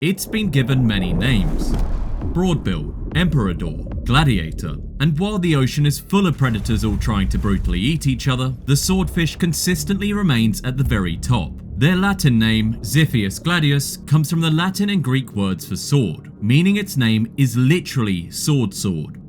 It's been given many names: broadbill, emperador, gladiator, and while the ocean is full of predators all trying to brutally eat each other, the swordfish consistently remains at the very top. Their Latin name, Xiphias gladius, comes from the Latin and Greek words for sword, meaning its name is literally sword,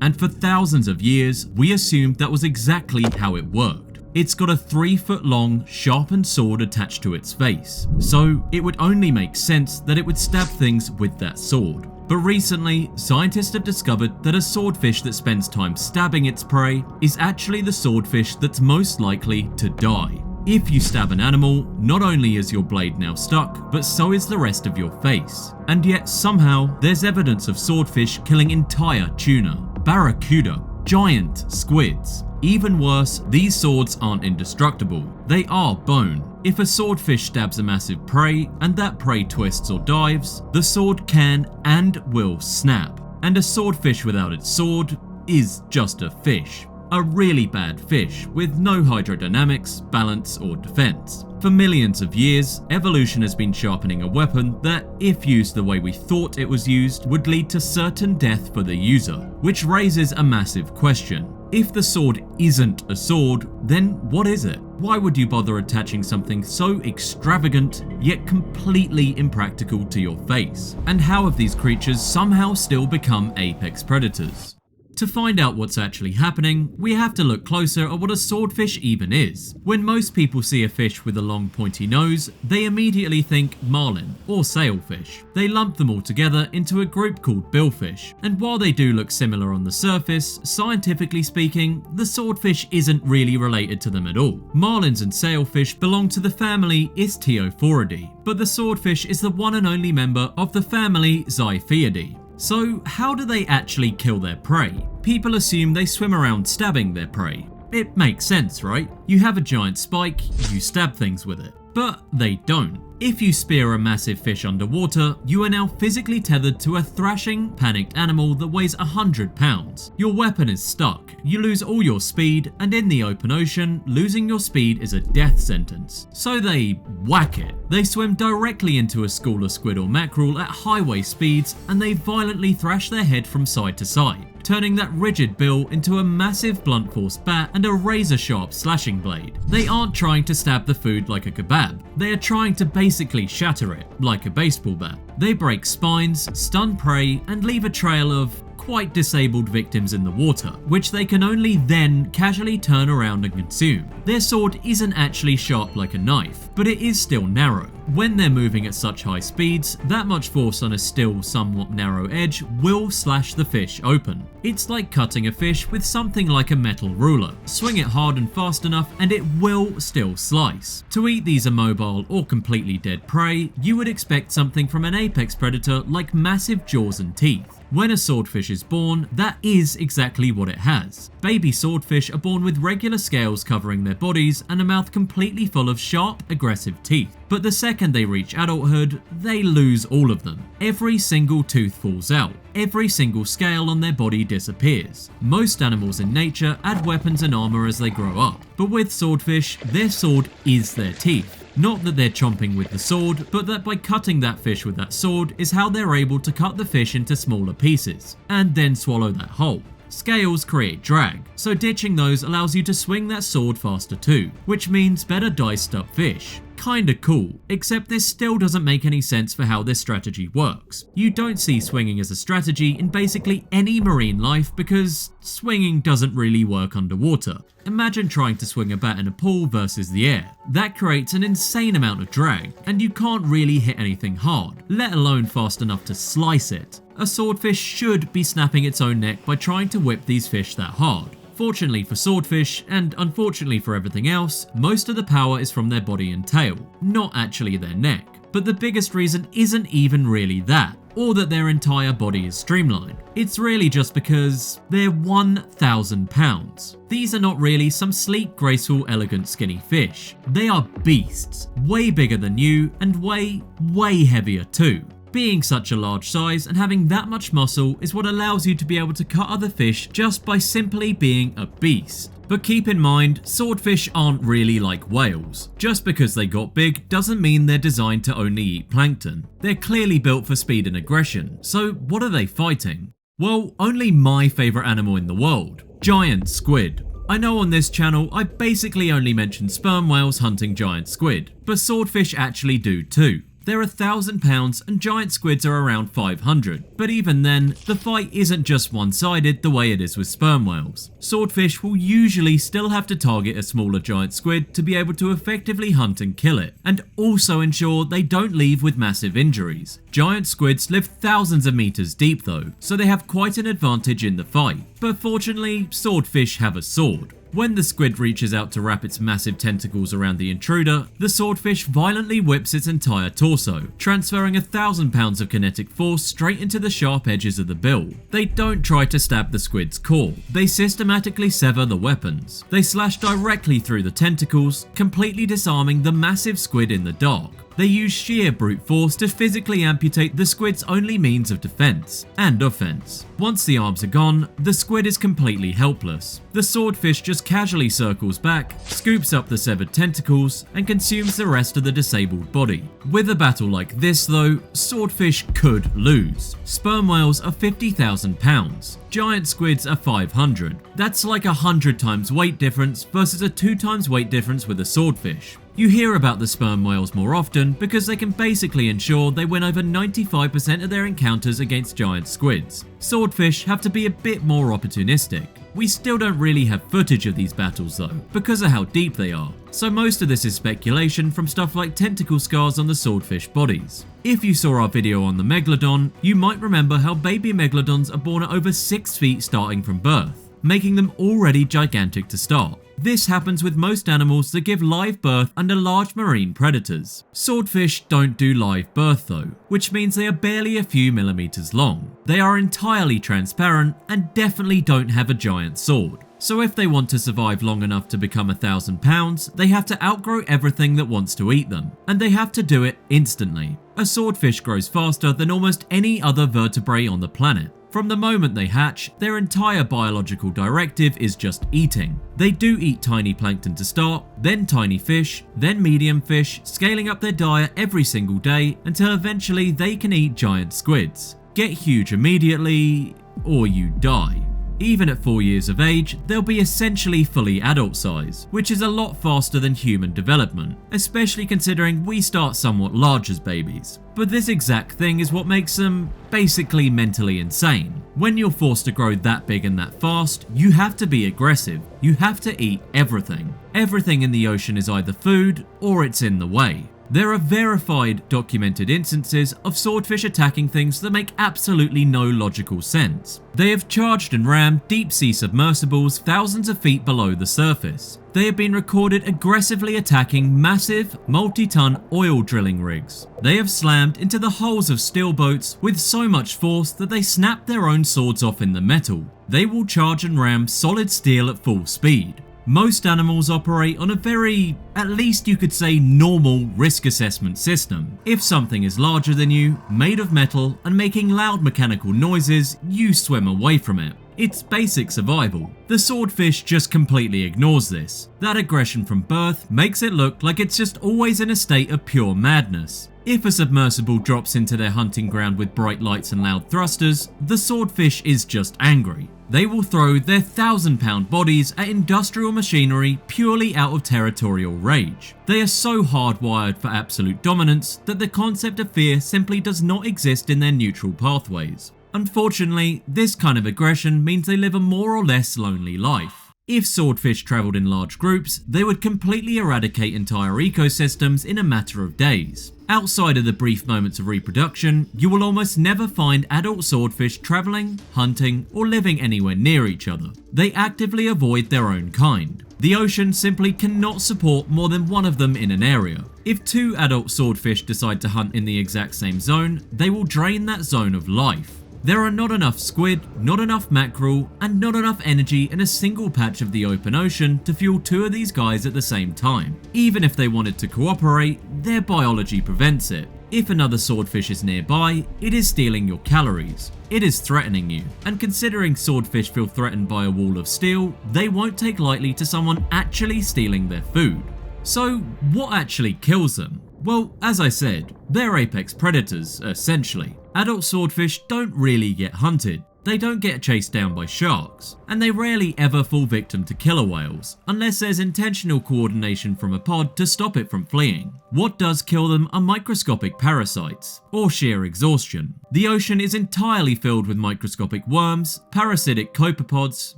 and for thousands of years, we assumed that was exactly how it worked. It's got a 3-foot long, sharpened sword attached to its face, so it would only make sense that it would stab things with that sword. But recently, scientists have discovered that a swordfish that spends time stabbing its prey is actually the swordfish that's most likely to die. If you stab an animal, not only is your blade now stuck, but so is the rest of your face. And yet somehow, there's evidence of swordfish killing entire tuna, barracuda, giant squids. Even worse, these swords aren't indestructible, they are bone. If a swordfish stabs a massive prey, and that prey twists or dives, the sword can and will snap. And a swordfish without its sword is just a fish. A really bad fish, with no hydrodynamics, balance, or defense. For millions of years, evolution has been sharpening a weapon that, if used the way we thought it was used, would lead to certain death for the user, which raises a massive question. If the sword isn't a sword, then what is it? Why would you bother attaching something so extravagant, yet completely impractical to your face? And how have these creatures somehow still become apex predators? To find out what's actually happening, we have to look closer at what a swordfish even is. When most people see a fish with a long pointy nose, they immediately think marlin or sailfish. They lump them all together into a group called billfish, and while they do look similar on the surface, scientifically speaking, the swordfish isn't really related to them at all. Marlins and sailfish belong to the family Istiophoridae, but the swordfish is the one and only member of the family Xiphiidae. So how do they actually kill their prey? People assume they swim around stabbing their prey. It makes sense, right? You have a giant spike, you stab things with it. But they don't. If you spear a massive fish underwater, you are now physically tethered to a thrashing, panicked animal that weighs 100 pounds. Your weapon is stuck, you lose all your speed, and in the open ocean, losing your speed is a death sentence. So they whack it. They swim directly into a school of squid or mackerel at highway speeds, and they violently thrash their head from side to side, turning that rigid bill into a massive blunt force bat and a razor sharp slashing blade. They aren't trying to stab the food like a kebab, they are trying to basically shatter it, like a baseball bat. They break spines, stun prey, and leave a trail of quite disabled victims in the water, which they can only then casually turn around and consume. Their sword isn't actually sharp like a knife, but it is still narrow. When they're moving at such high speeds, that much force on a still somewhat narrow edge will slash the fish open. It's like cutting a fish with something like a metal ruler. Swing it hard and fast enough and it will still slice. To eat these immobile or completely dead prey, you would expect something from an apex predator like massive jaws and teeth. When a swordfish is born, that is exactly what it has. Baby swordfish are born with regular scales covering their bodies and a mouth completely full of sharp, aggressive teeth. But the second they reach adulthood, they lose all of them. Every single tooth falls out. Every single scale on their body disappears. Most animals in nature add weapons and armor as they grow up, but with swordfish, their sword is their teeth. Not that they're chomping with the sword, but that by cutting that fish with that sword is how they're able to cut the fish into smaller pieces, and then swallow that whole. Scales create drag, so ditching those allows you to swing that sword faster too, which means better diced up fish. Kinda cool, except this still doesn't make any sense for how this strategy works. You don't see swinging as a strategy in basically any marine life because swinging doesn't really work underwater. Imagine trying to swing a bat in a pool versus the air. That creates an insane amount of drag, and you can't really hit anything hard, let alone fast enough to slice it. A swordfish should be snapping its own neck by trying to whip these fish that hard. Fortunately for swordfish, and unfortunately for everything else, most of the power is from their body and tail, not actually their neck. But the biggest reason isn't even really that, or that their entire body is streamlined. It's really just because they're 1,000 pounds. These are not really some sleek, graceful, elegant, skinny fish. They are beasts, way bigger than you and way heavier too. Being such a large size and having that much muscle is what allows you to be able to cut other fish just by simply being a beast. But keep in mind, swordfish aren't really like whales. Just because they got big doesn't mean they're designed to only eat plankton. They're clearly built for speed and aggression, so what are they fighting? Well, only my favourite animal in the world, giant squid. I know on this channel I basically only mention sperm whales hunting giant squid, but swordfish actually do too. They're 1,000 pounds and giant squids are around 500, but even then, the fight isn't just one-sided the way it is with sperm whales. Swordfish will usually still have to target a smaller giant squid to be able to effectively hunt and kill it, and also ensure they don't leave with massive injuries. Giant squids live thousands of meters deep though, so they have quite an advantage in the fight, but fortunately, swordfish have a sword. When the squid reaches out to wrap its massive tentacles around the intruder, the swordfish violently whips its entire torso, transferring 1,000 pounds of kinetic force straight into the sharp edges of the bill. They don't try to stab the squid's core, they systematically sever the weapons. They slash directly through the tentacles, completely disarming the massive squid in the dark. They use sheer brute force to physically amputate the squid's only means of defense and offense. Once the arms are gone, the squid is completely helpless. The swordfish just casually circles back, scoops up the severed tentacles, and consumes the rest of the disabled body. With a battle like this though, swordfish could lose. Sperm whales are 50,000 pounds. Giant squids are 500. That's like 100 times weight difference versus a 2 times weight difference with a swordfish. You hear about the sperm whales more often because they can basically ensure they win over 95% of their encounters against giant squids. Swordfish have to be a bit more opportunistic. We still don't really have footage of these battles though, because of how deep they are, so most of this is speculation from stuff like tentacle scars on the swordfish bodies. If you saw our video on the megalodon, you might remember how baby megalodons are born at over 6 feet starting from birth, making them already gigantic to start. This happens with most animals that give live birth under large marine predators. Swordfish don't do live birth though, which means they are barely a few millimeters long. They are entirely transparent and definitely don't have a giant sword. So if they want to survive long enough to become 1,000 pounds, they have to outgrow everything that wants to eat them, and they have to do it instantly. A swordfish grows faster than almost any other vertebrate on the planet. From the moment they hatch, their entire biological directive is just eating. They do eat tiny plankton to start, then tiny fish, then medium fish, scaling up their diet every single day until eventually they can eat giant squids. Get huge immediately, or you die. Even at 4 years of age, they'll be essentially fully adult size, which is a lot faster than human development, especially considering we start somewhat large as babies. But this exact thing is what makes them basically mentally insane. When you're forced to grow that big and that fast, you have to be aggressive. You have to eat everything. Everything in the ocean is either food or it's in the way. There are verified, documented instances of swordfish attacking things that make absolutely no logical sense. They have charged and rammed deep-sea submersibles thousands of feet below the surface. They have been recorded aggressively attacking massive, multi-ton oil drilling rigs. They have slammed into the hulls of steel boats with so much force that they snap their own swords off in the metal. They will charge and ram solid steel at full speed. Most animals operate on a very, at least you could say, normal risk assessment system. If something is larger than you, made of metal, and making loud mechanical noises, you swim away from it. It's basic survival. The swordfish just completely ignores this. That aggression from birth makes it look like it's just always in a state of pure madness. If a submersible drops into their hunting ground with bright lights and loud thrusters, the swordfish is just angry. They will throw their 1,000-pound bodies at industrial machinery purely out of territorial rage. They are so hardwired for absolute dominance that the concept of fear simply does not exist in their neutral pathways. Unfortunately, this kind of aggression means they live a more or less lonely life. If swordfish travelled in large groups, they would completely eradicate entire ecosystems in a matter of days. Outside of the brief moments of reproduction, you will almost never find adult swordfish travelling, hunting, or living anywhere near each other. They actively avoid their own kind. The ocean simply cannot support more than one of them in an area. If 2 adult swordfish decide to hunt in the exact same zone, they will drain that zone of life. There are not enough squid, not enough mackerel, and not enough energy in a single patch of the open ocean to fuel 2 of these guys at the same time. Even if they wanted to cooperate, their biology prevents it. If another swordfish is nearby, it is stealing your calories. It is threatening you, and considering swordfish feel threatened by a wall of steel, they won't take lightly to someone actually stealing their food. So what actually kills them? Well, as I said, they're apex predators, essentially. Adult swordfish don't really get hunted. They don't get chased down by sharks, and they rarely ever fall victim to killer whales, unless there's intentional coordination from a pod to stop it from fleeing. What does kill them are microscopic parasites, or sheer exhaustion. The ocean is entirely filled with microscopic worms, parasitic copepods,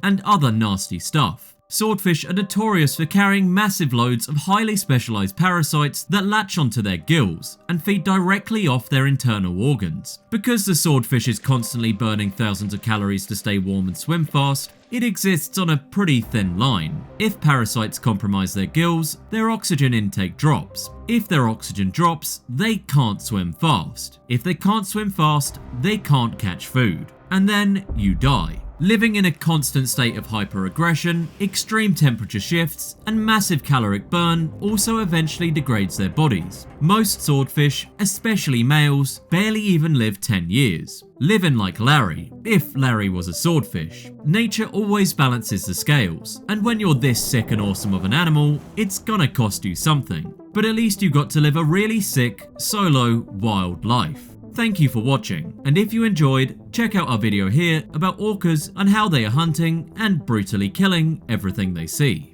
and other nasty stuff. Swordfish are notorious for carrying massive loads of highly specialized parasites that latch onto their gills and feed directly off their internal organs. Because the swordfish is constantly burning thousands of calories to stay warm and swim fast, it exists on a pretty thin line. If parasites compromise their gills, their oxygen intake drops. If their oxygen drops, they can't swim fast. If they can't swim fast, they can't catch food. And then you die. Living in a constant state of hyperaggression, extreme temperature shifts, and massive caloric burn also eventually degrades their bodies. Most swordfish, especially males, barely even live 10 years. Living like Larry, if Larry was a swordfish. Nature always balances the scales, and when you're this sick and awesome of an animal, it's gonna cost you something. But at least you got to live a really sick, solo, wild life. Thank you for watching, and if you enjoyed, check out our video here about orcas and how they are hunting and brutally killing everything they see.